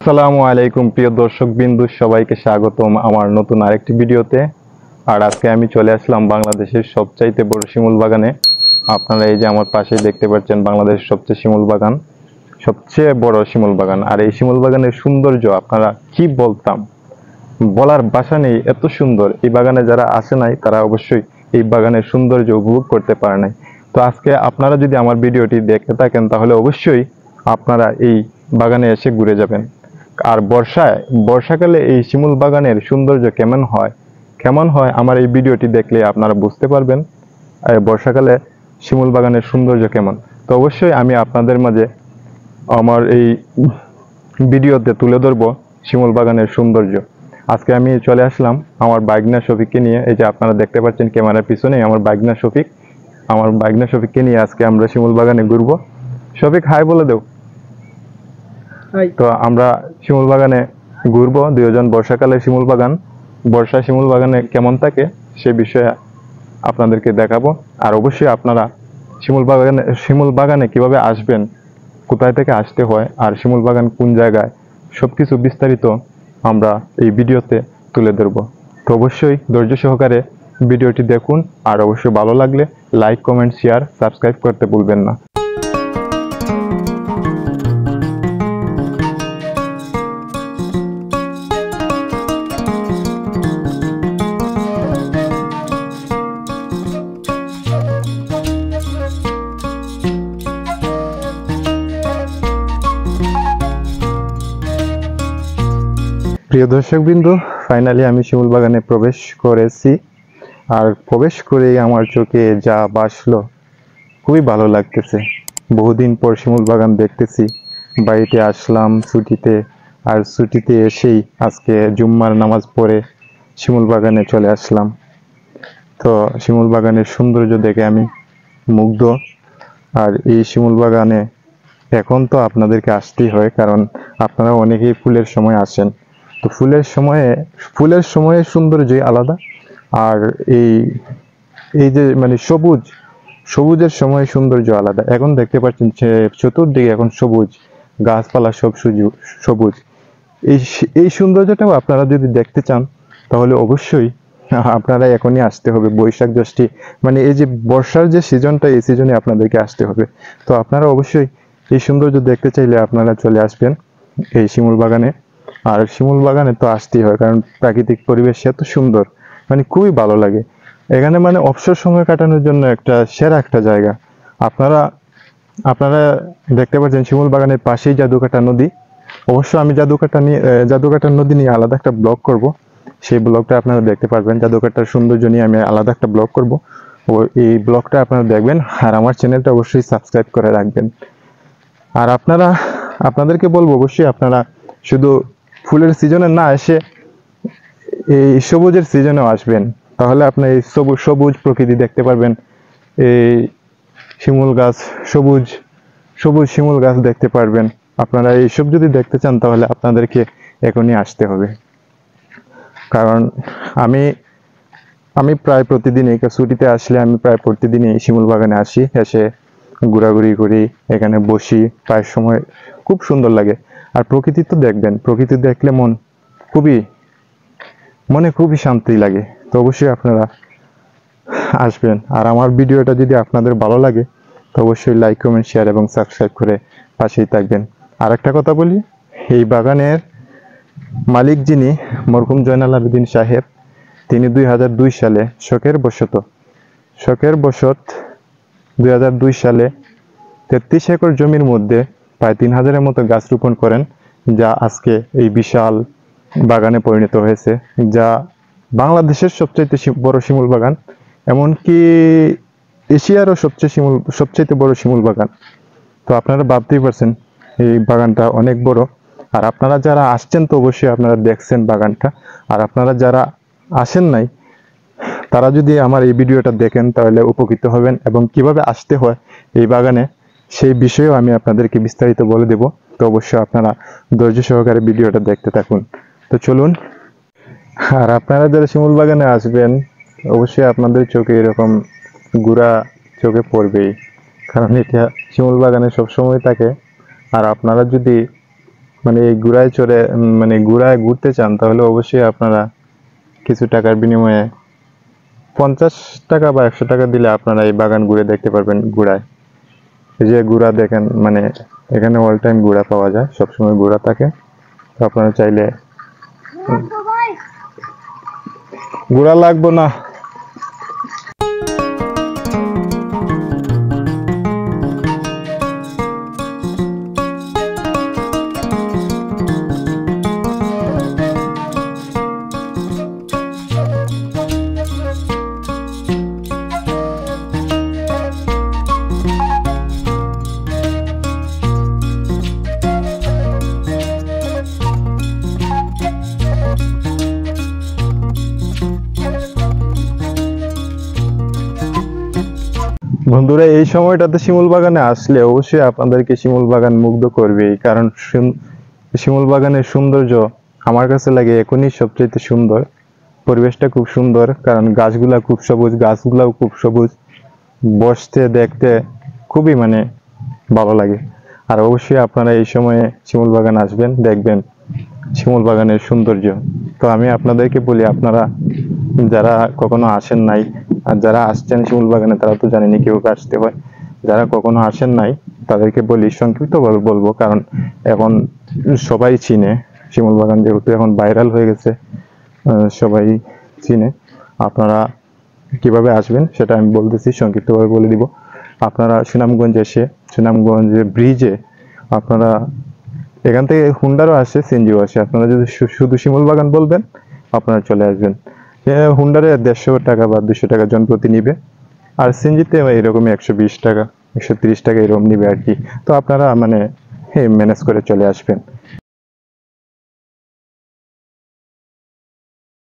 আসসালামু আলাইকুম প্রিয় দর্শক বিন্দু, সবাইকে স্বাগতম আমার নতুন আরেকটি ভিডিওতে। আর আজকে আমি চলে আসলাম বাংলাদেশের সবচাইতে বড় শিমুল বাগানে। আপনারা এই যে আমার পাশেই দেখতে পাচ্ছেন বাংলাদেশের সবচেয়ে শিমুল বাগান, সবচেয়ে বড় শিমুল বাগান। আর এই শিমুল বাগানের সৌন্দর্য আপনারা কি বলতাম, বলার ভাষা নেই, এত সুন্দর। এই বাগানে যারা আসে নাই তারা অবশ্যই এই বাগানের সৌন্দর্য উপভোগ করতে পারে নাই। তো আজকে আপনারা যদি আমার ভিডিওটি দেখে থাকেন তাহলে অবশ্যই আপনারা এই বাগানে এসে ঘুরে যাবেন। আর বর্ষাকালে এই শিমুল বাগানের সৌন্দর্য কেমন হয় আমার এই ভিডিওটি দেখলে আপনারা বুঝতে পারবেন বর্ষাকালে শিমুল বাগানের সৌন্দর্য কেমন। তো অবশ্যই আমি আপনাদের মাঝে আমার এই ভিডিওতে তুলে ধরবো শিমুল বাগানের সৌন্দর্য। আজকে আমি চলে আসলাম আমার বাইগনা শফিককে নিয়ে। এই যে আপনারা দেখতে পাচ্ছেন ক্যামেরার পিছনে আমার বাইগনা শফিককে নিয়ে আজকে আমরা শিমুল বাগানে ঘুরবো। শফিক, হাই বলে দেও। তো আমরা শিমুল বাগানে ঘুরবো দুজন। বর্ষাকালে বর্ষা শিমুল বাগানে কেমন থাকে সে বিষয়ে আপনাদেরকে দেখাবো। আর অবশ্যই আপনারা শিমুল বাগানে কিভাবে আসবেন, কোথায় থেকে আসতে হয়, আর শিমুল বাগান কোন জায়গায়, সবকিছু বিস্তারিত আমরা এই ভিডিওতে তুলে ধরবো। তো অবশ্যই ধৈর্য সহকারে ভিডিওটি দেখুন। আর অবশ্যই ভালো লাগলে লাইক, কমেন্ট, শেয়ার, সাবস্ক্রাইব করতে ভুলবেন না। প্রিয় দর্শক বিন্দু, ফাইনালি আমি শিমুল বাগানে প্রবেশ করেছি। আর প্রবেশ করেই আমার চোখে যা ভাসলো, খুবই ভালো লাগতেছে। বহুদিন পর শিমুল বাগান দেখতেছি। বাড়িতে আসলাম ছুটিতে, আর ছুটিতে এসেই আজকে জুম্মার নামাজ পড়ে শিমুল বাগানে চলে আসলাম। তো শিমুল বাগানের সৌন্দর্য দেখে আমি মুগ্ধ। আর এই শিমুল বাগানে এখন তো আপনাদেরকে আসতেই হয়, কারণ আপনারা অনেকেই ফুলের সময় আসেন। তো ফুলের সময়ে সৌন্দর্যই আলাদা। আর এই যে মানে সবুজের সময় সৌন্দর্য আলাদা। এখন দেখতে পাচ্ছেন যে চতুর্দিকে এখন সবুজ, গাছপালা সব সবুজ। এই সৌন্দর্যটাও আপনারা যদি দেখতে চান তাহলে অবশ্যই আপনারা এখনই আসতে হবে। বৈশাখ জ্যৈষ্ঠ মানে এই যে বর্ষার যে সিজনটা, এই সিজনে আপনাদেরকে আসতে হবে। তো আপনারা অবশ্যই এই সৌন্দর্য দেখতে চাইলে আপনারা চলে আসবেন এই শিমুল বাগানে। আর শিমুল বাগানে তো আসতেই হয়, কারণ প্রাকৃতিক পরিবেশ এত সুন্দর, মানে খুবই ভালো লাগে এখানে। মানে অবসর সময় কাটানোর জন্য সেরা একটা জায়গা। আপনারা দেখতে পাচ্ছেন শিমুল বাগানের পাশেই জাদুকাটা নদী। অবশ্য আমি জাদুকাটা নদী নিয়ে আলাদা একটা ব্লগ করব। সেই ব্লগটা আপনারা দেখতে পারবেন। জাদুকাটার সৌন্দর্য নিয়ে আমি আলাদা একটা ব্লগ করব। এই ব্লগটা আপনারা দেখবেন। আর আমার চ্যানেলটা অবশ্যই সাবস্ক্রাইব করে রাখবেন। আর আপনাদেরকে বলবো অবশ্যই আপনারা শুধু ফুলের সিজনে না এসে এই সবুজের সিজনেও আসবেন, তাহলে আপনার এই সবুজ প্রকৃতি দেখতে পারবেন। এই শিমুল গাছ, সবুজ শিমুল গাছ দেখতে পারবেন। আপনারা এইসব যদি দেখতে চান তাহলে আপনাদেরকে এখনই আসতে হবে। কারণ আমি প্রায় প্রতিদিনই ছুটিতে আসলে আমি প্রায় প্রতিদিনই শিমুল বাগানে আসি, এসে ঘোরাঘুরি করি, এখানে বসি। প্রায় সময় খুব সুন্দর লাগে। আর প্রকৃতি তো দেখবেন, প্রকৃতি দেখলে মনে খুবই শান্তি লাগে। তো অবশ্যই আপনারা আসবেন। আর আমার ভিডিওটা যদি আপনাদের ভালো লাগে তো অবশ্যই লাইক, কমেন্ট, শেয়ার এবং সাবস্ক্রাইব করে পাশেই থাকবেন। আর একটা কথা বলি, এই বাগানের মালিক যিনি মরহুম জয়নাল আবেদিন সাহেব, তিনি 2002 সালে শখের বশত 2002 সালে 33 একর জমির মধ্যে প্রায় 3000-এর মতো গাছ রোপণ করেন, যা আজকে এই বিশাল বাগানে পরিণত হয়েছে, যা বাংলাদেশের সবচেয়ে বড় শিমুল বাগান, এমনকি এশিয়ারও সবচেয়ে বড় শিমুল বাগান। তো আপনারা ভাবতেই পারছেন এই বাগানটা অনেক বড়। আর আপনারা যারা আসছেন তো অবশ্যই আপনারা দেখছেন বাগানটা। আর আপনারা যারা আসেন নাই তারা যদি আমার এই ভিডিওটা দেখেন তাহলে উপকৃত হবেন, এবং কিভাবে আসতে হয় এই বাগানে সেই বিষয়েও আমি আপনাদেরকে বিস্তারিত বলে দেব। তো অবশ্যই আপনারা ধৈর্য সহকারে ভিডিওটা দেখতে থাকুন। তো চলুন। আর আপনারা যারা শিমুল বাগানে আসবেন অবশ্যই আপনাদের চোখে এরকম গুড়া চোখে পড়বেই, কারণ এটা শিমুল বাগানে সবসময় থাকে। আর আপনারা যদি মানে এই ঘোড়ায় চড়ে মানে ঘোড়ায় ঘুরতে চান, তাহলে অবশ্যই আপনারা কিছু টাকার বিনিময়ে 50 টাকা বা 100 টাকা দিলে আপনারা এই বাগান ঘুরে দেখতে পারবেন ঘোড়ায়। এই যে ঘোড়া দেখেন, মানে এখানে অল টাইম ঘোড়া পাওয়া যায়, সবসময় ঘোড়া থাকে। তো আপনারা চাইলে ঘোড়া লাগবো না। বন্ধুরা, এই সময়টাতে শিমুল বাগানে আসলে অবশ্যই আপনাদেরকে শিমুল বাগান মুগ্ধ করবেই, কারণ শিমুল বাগানের সৌন্দর্য আমার কাছে লাগে এখনই সবচেয়ে সুন্দর। পরিবেশটা খুব সুন্দর, কারণ গাছগুলা খুব সবুজ, গাছগুলাও খুব সবুজ, বসতে দেখতে খুবই মানে ভালো লাগে। আর অবশ্যই আপনারা এই সময়ে শিমুল বাগান আসবেন, দেখবেন শিমুল বাগানের সৌন্দর্য। তো আমি আপনাদেরকে বলি, আপনারা যারা কখনো আসেন নাই, আর যারা আসছেন শিমুল বাগানে তারা তো জানেনি কিভাবে আসতে হয়। যারা কখনো আসেন নাই তাদেরকে বলি, সংক্ষিপ্ত বলবো, কারণ এখন সবাই চিনে শিমুল বাগান, যেহেতু এখন ভাইরাল হয়ে গেছে, সবাই চিনে। আপনারা কিভাবে আসবেন সেটা আমি বলতেছি, সংক্ষিপ্তভাবে বলে দিব। আপনারা সুনামগঞ্জ এসে, সুনামগঞ্জ ব্রিজে আপনারা, এখান থেকে হুন্ডারও আসে, সিএনজিও আসে। আপনারা যদি শুধু শিমুল বাগান বলবেন, আপনারা চলে আসবেন। হুন্ডারে 150 টাকা বা 200 টাকা জন প্রতি নিবে, আর সিএনজিতে এরকম 120 টাকা 130 টাকা এরকম নিবে আর কি। তো আপনারা মানে ম্যানেজ করে চলে আসবেন।